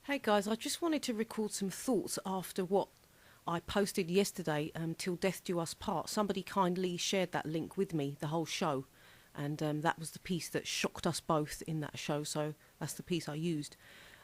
Hey guys, I just wanted to record some thoughts after what I posted yesterday, Till Death Do Us Part. Somebody kindly shared that link with me, the whole show, and that was the piece that shocked us both in that show, so that's the piece I used.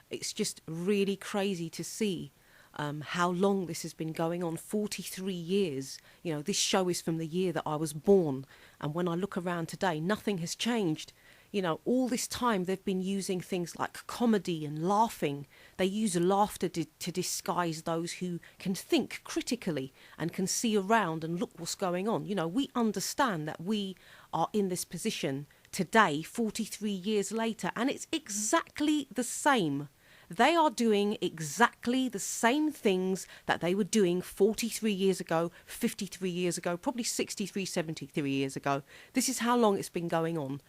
It's just really crazy to see how long this has been going on, 43 years. You know, this show is from the year that I was born, and when I look around today, nothing has changed. You know, all this time they've been using things like comedy and laughing. They use laughter to disguise those who can think critically and can see around and look what's going on. You know, we understand that we are in this position today, 43 years later, and it's exactly the same. They are doing exactly the same things that they were doing 43 years ago, 53 years ago, probably 63, 73 years ago. This is how long it's been going on.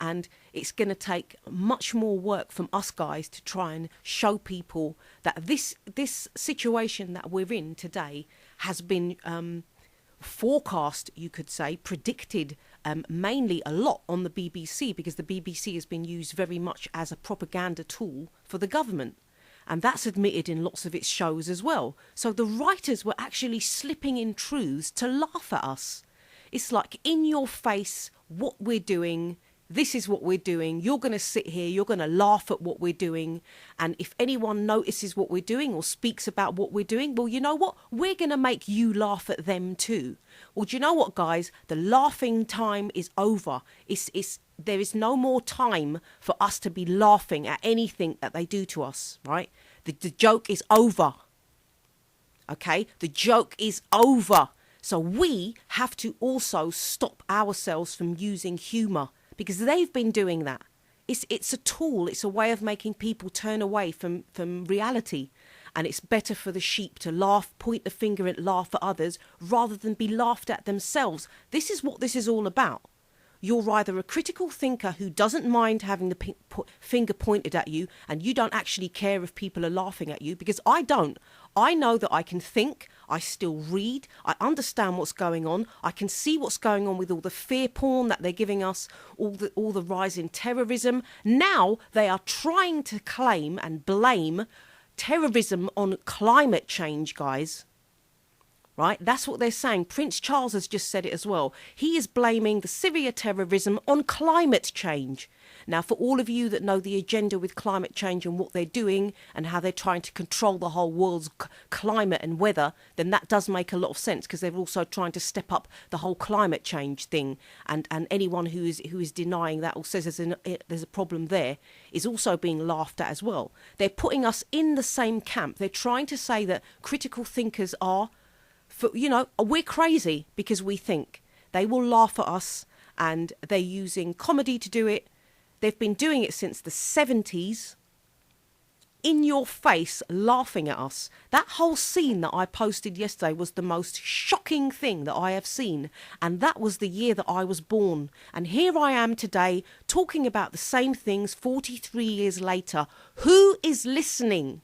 And it's going to take much more work from us guys to try and show people that this situation that we're in today has been forecast, you could say, predicted mainly a lot on the BBC, because the BBC has been used very much as a propaganda tool for the government. And that's admitted in lots of its shows as well. So the writers were actually slipping in truths to laugh at us. It's like, in your face, what we're doing. This is what we're doing. You're going to sit here, you're going to laugh at what we're doing. And if anyone notices what we're doing or speaks about what we're doing, well, you know what? We're going to make you laugh at them too. Well, do you know what, guys? The laughing time is over. There is no more time for us to be laughing at anything that they do to us, right? The joke is over. Okay? The joke is over. So we have to also stop ourselves from using humour, because they've been doing that. It's a tool. It's a way of making people turn away from reality. And it's better for the sheep to laugh, point the finger and laugh at others rather than be laughed at themselves. This is what this is all about. You're either a critical thinker who doesn't mind having the finger pointed at you, and you don't actually care if people are laughing at you, because I don't. I know that I can think, I still read, I understand what's going on, I can see what's going on with all the fear porn that they're giving us, all the rise in terrorism. Now they are trying to claim and blame terrorism on climate change, guys. Right? That's what they're saying. Prince Charles has just said it as well. He is blaming the Syria terrorism on climate change. Now, for all of you that know the agenda with climate change and what they're doing and how they're trying to control the whole world's climate and weather, then that does make a lot of sense, because they're also trying to step up the whole climate change thing. And anyone who is denying that or says there's a problem there is also being laughed at as well. They're putting us in the same camp. They're trying to say that critical thinkers are, we're crazy because we think. They will laugh at us, and they're using comedy to do it. They've been doing it since the 70s. In your face, laughing at us. That whole scene that I posted yesterday was the most shocking thing that I have seen. And that was the year that I was born. And here I am today talking about the same things 43 years later. Who is listening?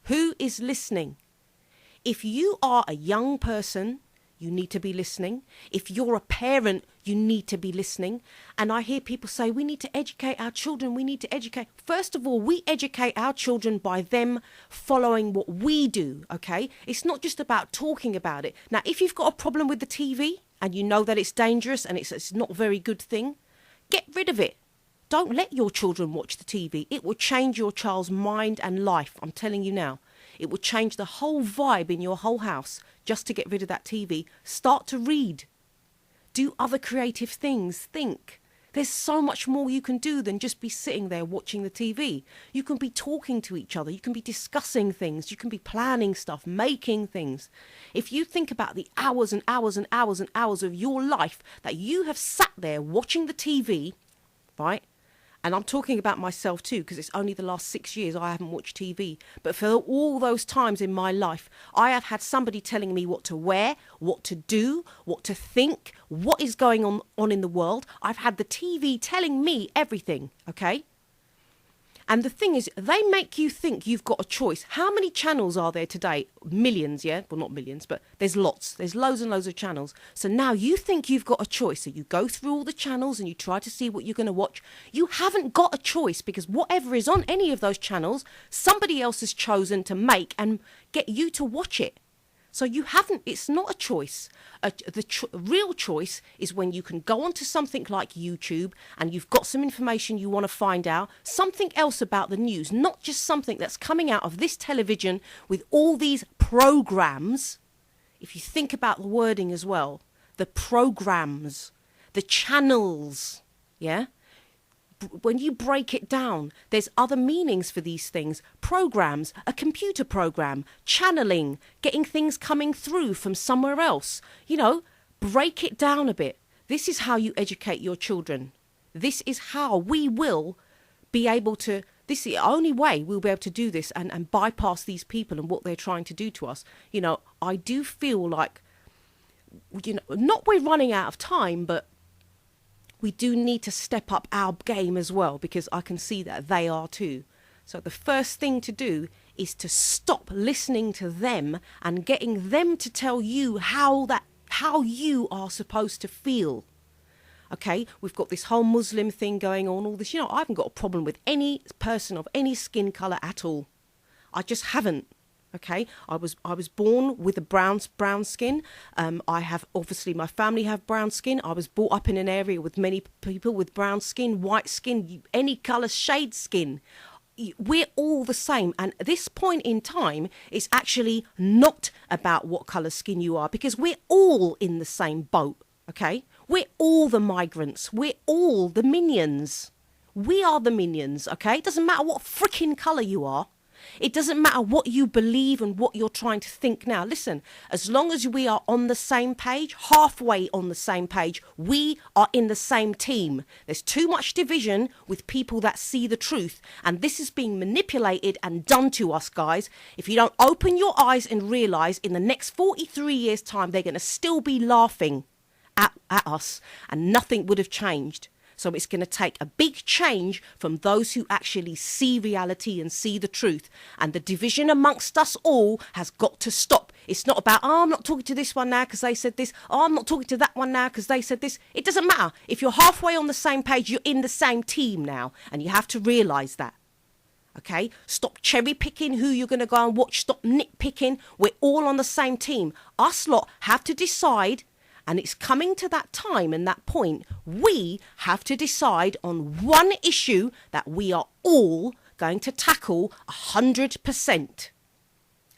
Who is listening? If you are a young person, you need to be listening. If you're a parent, you need to be listening. And I hear people say, we need to educate our children. We need to educate. First of all, we educate our children by them following what we do, okay? It's not just about talking about it. Now, if you've got a problem with the TV and you know that it's dangerous and it's not a very good thing, get rid of it. Don't let your children watch the TV. It will change your child's mind and life. I'm telling you now. It will change the whole vibe in your whole house just to get rid of that TV. Start to read. Do other creative things. Think. There's so much more you can do than just be sitting there watching the TV. You can be talking to each other. You can be discussing things. You can be planning stuff, making things. If you think about the hours and hours and hours and hours of your life that you have sat there watching the TV, right? And I'm talking about myself too, because it's only the last 6 years I haven't watched TV. But for all those times in my life, I have had somebody telling me what to wear, what to do, what to think, what is going on in the world. I've had the TV telling me everything, okay? And the thing is, they make you think you've got a choice. How many channels are there today? Millions, yeah? Well, not millions, but there's lots. There's loads and loads of channels. So now you think you've got a choice. So you go through all the channels and you try to see what you're going to watch. You haven't got a choice, because whatever is on any of those channels, somebody else has chosen to make and get you to watch it. So you haven't, it's not a choice. The real choice is when you can go onto something like YouTube and you've got some information you want to find out, something else about the news, not just something that's coming out of this television with all these programs. If you think about the wording as well, the programs, the channels, yeah? When you break it down, there's other meanings for these things. Programs, a computer program, channeling, getting things coming through from somewhere else. You know, break it down a bit. This is how you educate your children. This is how we will be able to, this is the only way we'll be able to do this and bypass these people and what they're trying to do to us. You know, I do feel like, you know, not we're running out of time, but we do need to step up our game as well, because I can see that they are too. So the first thing to do is to stop listening to them and getting them to tell you how you are supposed to feel. Okay, we've got this whole Muslim thing going on, all this. You know, I haven't got a problem with any person of any skin colour at all. I just haven't. Okay, I was born with a brown skin. I have, obviously, my family have brown skin. I was brought up in an area with many people with brown skin, white skin, any colour, shade skin. We're all the same. And at this point in time, it's actually not about what colour skin you are, because we're all in the same boat. Okay, we're all the migrants. We're all the minions. We are the minions. Okay, it doesn't matter what freaking colour you are. It doesn't matter what you believe and what you're trying to think now. Listen, as long as we are on the same page, halfway on the same page, we are in the same team. There's too much division with people that see the truth. And this is being manipulated and done to us, guys. If you don't open your eyes and realise in the next 43 years' time, they're going to still be laughing at us and nothing would have changed. So it's going to take a big change from those who actually see reality and see the truth. And the division amongst us all has got to stop. It's not about, oh, I'm not talking to this one now because they said this. Oh, I'm not talking to that one now because they said this. It doesn't matter. If you're halfway on the same page, you're in the same team now. And you have to realise that. Okay? Stop cherry picking who you're going to go and watch. Stop nitpicking. We're all on the same team. Us lot have to decide. And it's coming to that time and that point, we have to decide on one issue that we are all going to tackle 100%.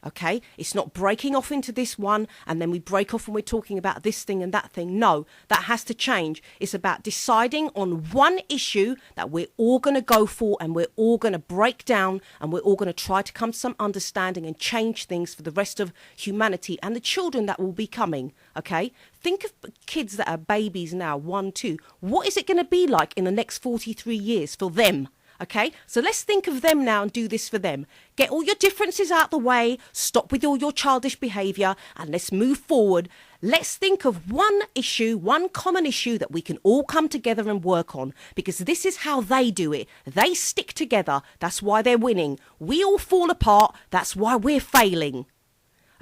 Okay? It's not breaking off into this one and then we break off when we're talking about this thing and that thing. No, that has to change. It's about deciding on one issue that we're all going to go for and we're all going to break down and we're all going to try to come to some understanding and change things for the rest of humanity and the children that will be coming. Okay? Think of kids that are babies now, 1, 2. What is it going to be like in the next 43 years for them? Okay, so let's think of them now and do this for them. Get all your differences out the way, stop with all your childish behaviour, and let's move forward. Let's think of one issue, one common issue that we can all come together and work on, because this is how they do it. They stick together, that's why they're winning. We all fall apart, that's why we're failing.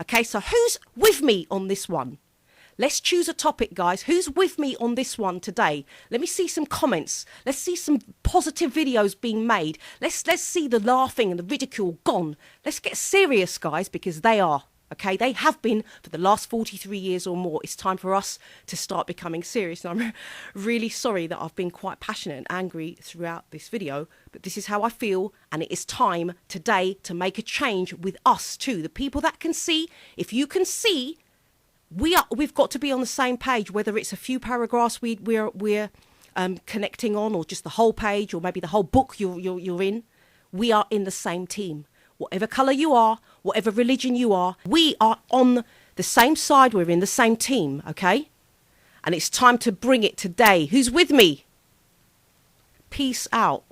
Okay, so who's with me on this one? Let's choose a topic, guys. Who's with me on this one today? Let me see some comments. Let's see some positive videos being made. Let's see the laughing and the ridicule gone. Let's get serious, guys, because they are. Okay, they have been for the last 43 years or more. It's time for us to start becoming serious. And I'm really sorry that I've been quite passionate and angry throughout this video, but this is how I feel, and it is time today to make a change with us too. The people that can see, if you can see, we've got to be on the same page, whether it's a few paragraphs we're connecting on, or just the whole page, or maybe the whole book you're in. We are in the same team. Whatever colour you are, whatever religion you are, we are on the same side. We're in the same team, okay? And it's time to bring it today. Who's with me? Peace out.